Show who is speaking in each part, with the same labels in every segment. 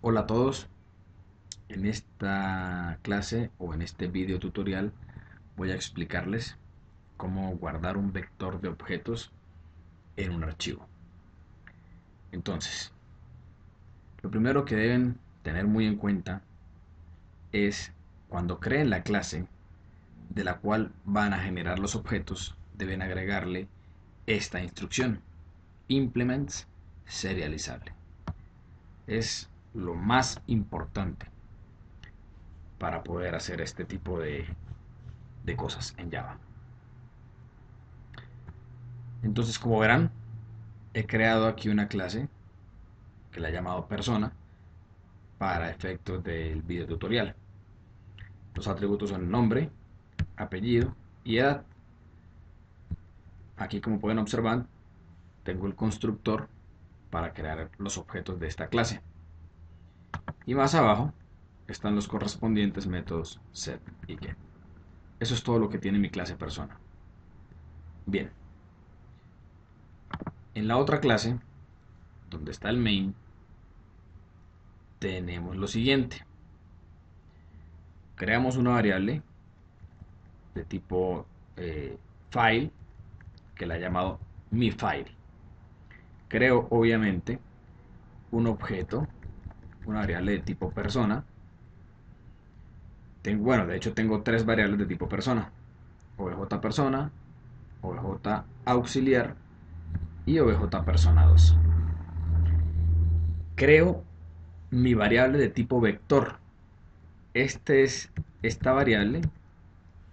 Speaker 1: Hola a todos, en esta clase o en este video tutorial voy a explicarles cómo guardar un vector de objetos en un archivo. Entonces, lo primero que deben tener muy en cuenta es cuando creen la clase de la cual van a generar los objetos, deben agregarle esta instrucción, implements serializable. Es lo más importante para poder hacer este tipo de cosas en Java. Entonces, como verán, he creado aquí una clase que la he llamado persona para efectos del video tutorial. Los atributos son nombre, apellido y edad. Aquí, como pueden observar, tengo el constructor para crear los objetos de esta clase. Y más abajo están los correspondientes métodos set y get. Eso es todo lo que tiene mi clase persona. Bien, en la otra clase, donde está el main, tenemos lo siguiente. Creamos una variable de tipo file que la he llamado mi file. Creo obviamente un objeto, una variable de tipo persona. Bueno, de hecho tengo tres variables de tipo persona: obj persona, obj auxiliar y obj persona 2. Creo mi variable de tipo vector. Esta variable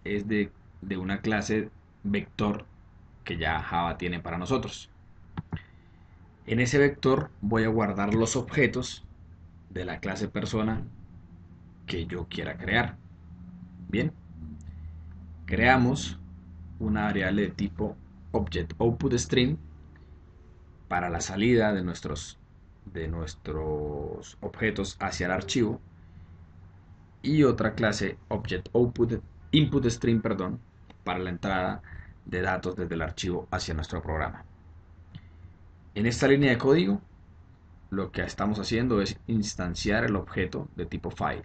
Speaker 1: es de una clase vector que ya Java tiene para nosotros. En ese vector voy a guardar los objetos de la clase persona que yo quiera crear. Bien, creamos una variable de tipo object_output_string para la salida de nuestros objetos hacia el archivo, y otra clase object_input_string, perdón, para la entrada de datos desde el archivo hacia nuestro programa. En esta línea de código lo que estamos haciendo es instanciar el objeto de tipo file.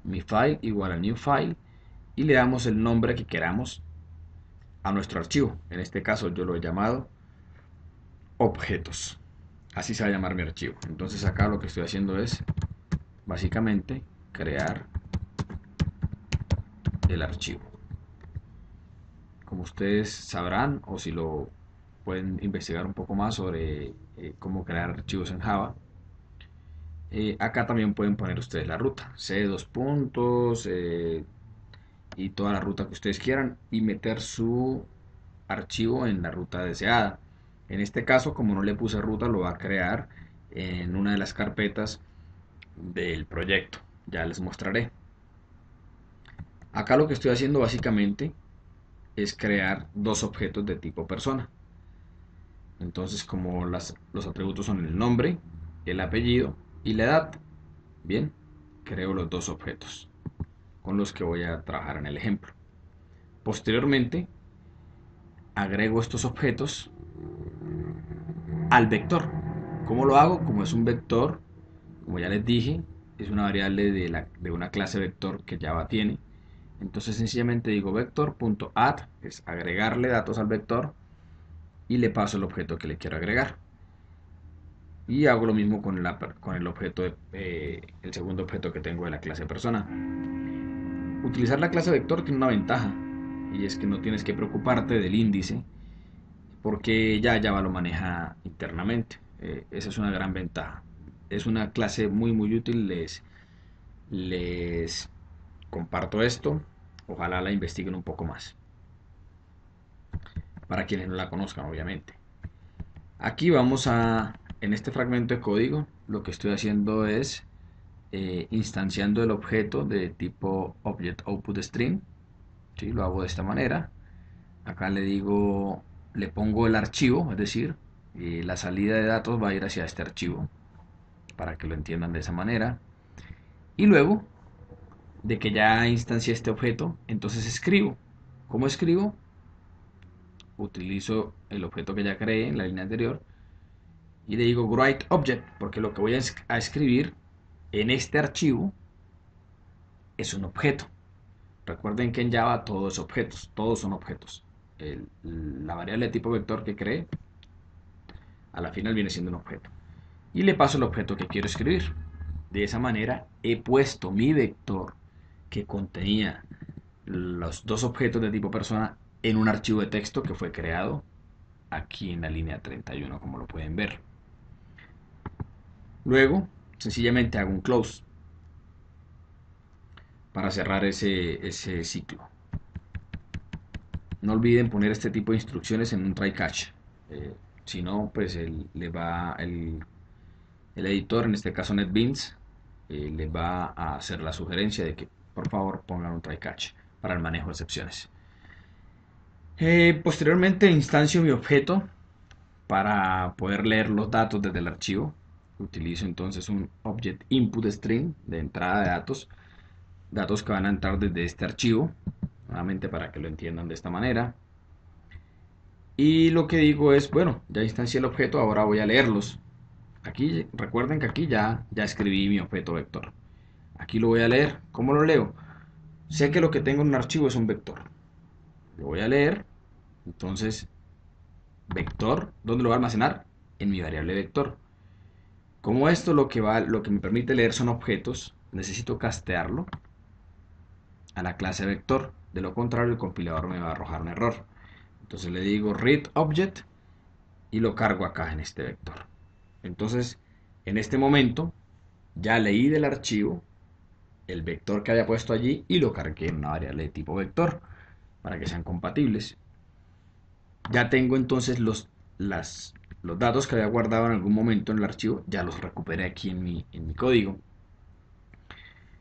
Speaker 1: Mi file igual a new file, y le damos el nombre que queramos a nuestro archivo. En este caso yo lo he llamado objetos. Así se va a llamar mi archivo. Entonces acá lo que estoy haciendo es básicamente crear el archivo. Como ustedes sabrán, o si lo pueden investigar un poco más sobre cómo crear archivos en Java, acá también pueden poner ustedes la ruta, C dos puntos, y toda la ruta que ustedes quieran, y meter su archivo en la ruta deseada. En este caso, como no le puse ruta, lo va a crear en una de las carpetas del proyecto. Ya les mostraré. Acá lo que estoy haciendo básicamente es crear dos objetos de tipo persona. Entonces, como los atributos son el nombre, el apellido y la edad, bien, creo los dos objetos con los que voy a trabajar en el ejemplo. Posteriormente, agrego estos objetos al vector. ¿Cómo lo hago? Como es un vector, como ya les dije, es una variable de una clase vector que Java tiene. Entonces sencillamente digo vector.add, es agregarle datos al vector, y le paso el objeto que le quiero agregar. Y hago lo mismo con el objeto, el segundo objeto que tengo de la clase persona. Utilizar la clase vector tiene una ventaja, y es que no tienes que preocuparte del índice porque ya Java lo maneja internamente. Esa es una gran ventaja. Es una clase muy muy útil. Les comparto esto. Ojalá la investiguen un poco más. Para quienes no la conozcan, obviamente. Aquí en este fragmento de código, lo que estoy haciendo es instanciando el objeto de tipo object_output_string. ¿Sí? Lo hago de esta manera. Acá le pongo el archivo, es decir, la salida de datos va a ir hacia este archivo, para que lo entiendan de esa manera. Y luego de que ya instancié este objeto, entonces escribo. ¿Cómo escribo? Utilizo el objeto que ya creé en la línea anterior y le digo write object, porque lo que voy a escribir en este archivo es un objeto. Recuerden que en Java todo es objetos, todos son objetos. La variable de tipo vector que creé a la final viene siendo un objeto. Y le paso el objeto que quiero escribir. De esa manera he puesto mi vector que contenía los dos objetos de tipo persona en un archivo de texto que fue creado aquí en la línea 31, como lo pueden ver. Luego, sencillamente hago un close para cerrar ese ciclo. No olviden poner este tipo de instrucciones en un try catch. Si no, pues el editor, en este caso NetBeans, le va a hacer la sugerencia de que por favor pongan un try catch para el manejo de excepciones. Posteriormente instancio mi objeto para poder leer los datos desde el archivo. Utilizo entonces un object input string de entrada de datos que van a entrar desde este archivo, nuevamente para que lo entiendan de esta manera. Y lo que digo es, bueno, ya instancié el objeto, ahora voy a leerlos. Aquí, recuerden que aquí ya escribí mi objeto vector. Aquí lo voy a leer. ¿Cómo lo leo? Sé que lo que tengo en un archivo es un vector. Lo voy a leer. Entonces, vector, ¿dónde lo voy a almacenar? En mi variable vector. Como esto lo que me permite leer son objetos, necesito castearlo a la clase vector. De lo contrario, el compilador me va a arrojar un error. Entonces le digo read object y lo cargo acá en este vector. Entonces, en este momento, ya leí del archivo el vector que había puesto allí y lo cargué en una variable de tipo vector para que sean compatibles. Ya tengo entonces los datos que había guardado en algún momento en el archivo, ya los recuperé aquí en mi código.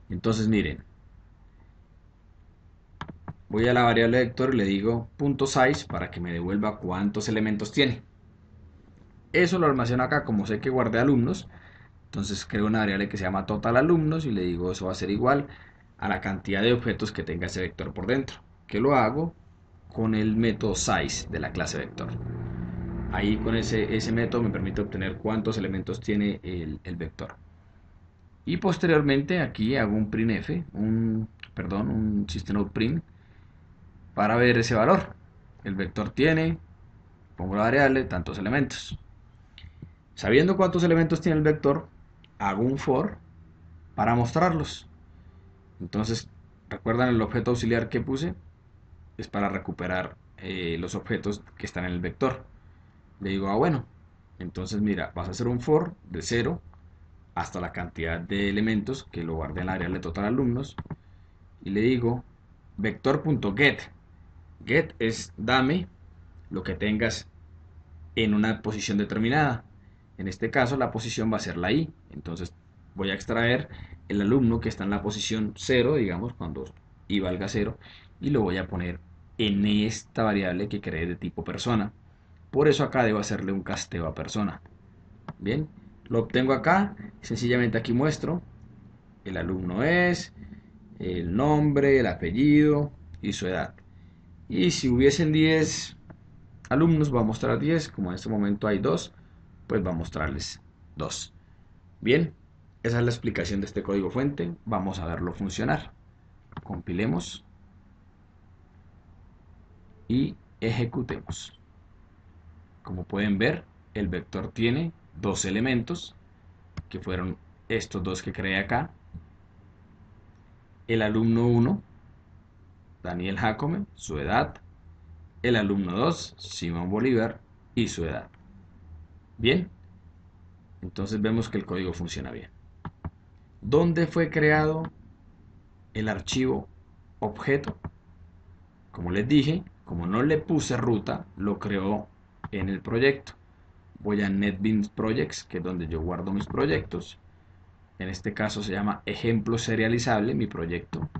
Speaker 1: Entonces miren, voy a la variable vector y le digo .size para que me devuelva cuántos elementos tiene. Eso lo almaceno acá, como sé que guardé alumnos, entonces creo una variable que se llama total alumnos y le digo eso va a ser igual a la cantidad de objetos que tenga ese vector por dentro, que lo hago con el método size de la clase vector. Ahí con ese método me permite obtener cuántos elementos tiene el vector. Y posteriormente aquí hago un printf, un system.out.print para ver ese valor. El vector tiene, pongo la variable, tantos elementos. Sabiendo cuántos elementos tiene el vector, hago un for para mostrarlos. Entonces, ¿recuerdan el objeto auxiliar que puse? Es para recuperar los objetos que están en el vector. Le digo, bueno, entonces mira, vas a hacer un for de 0 hasta la cantidad de elementos que lo guardé en la variable total alumnos. Y le digo, vector.get. Get es dame lo que tengas en una posición determinada. En este caso la posición va a ser la i. Entonces voy a extraer el alumno que está en la posición 0, digamos, cuando i valga 0, y lo voy a poner en esta variable que creé de tipo persona. Por eso acá debo hacerle un casteo a persona. Bien, lo obtengo acá. Sencillamente aquí muestro el alumno es, el nombre, el apellido y su edad. Y si hubiesen 10 alumnos, va a mostrar 10. Como en este momento hay 2, pues va a mostrarles 2. Bien, esa es la explicación de este código fuente. Vamos a verlo funcionar. Compilemos y ejecutemos. Como pueden ver, el vector tiene dos elementos, que fueron estos dos que creé acá. El alumno 1, Daniel Jacome, su edad. El alumno 2, Simón Bolívar, y su edad. Bien, entonces vemos que el código funciona bien. ¿Dónde fue creado el archivo objeto? Como les dije, como no le puse ruta, lo creó en el proyecto. Voy a NetBeans Projects, que es donde yo guardo mis proyectos. En este caso se llama ejemplo serializable, mi proyecto.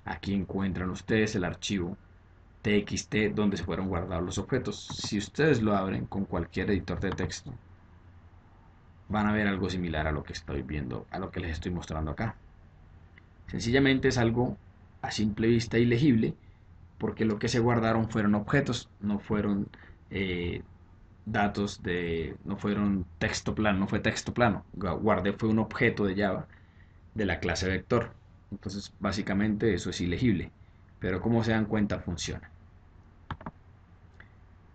Speaker 1: Aquí encuentran ustedes el archivo txt donde se fueron guardados los objetos. Si ustedes lo abren con cualquier editor de texto, van a ver algo similar a lo que estoy viendo, a lo que les estoy mostrando acá. Sencillamente es algo a simple vista ilegible, porque lo que se guardaron fueron objetos, no fueron datos no fueron texto plano, no fue texto plano. Guardé fue un objeto de Java de la clase vector. Entonces, básicamente eso es ilegible, pero como se dan cuenta funciona.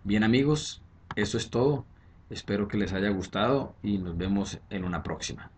Speaker 1: Bien amigos, eso es todo. Espero que les haya gustado y nos vemos en una próxima.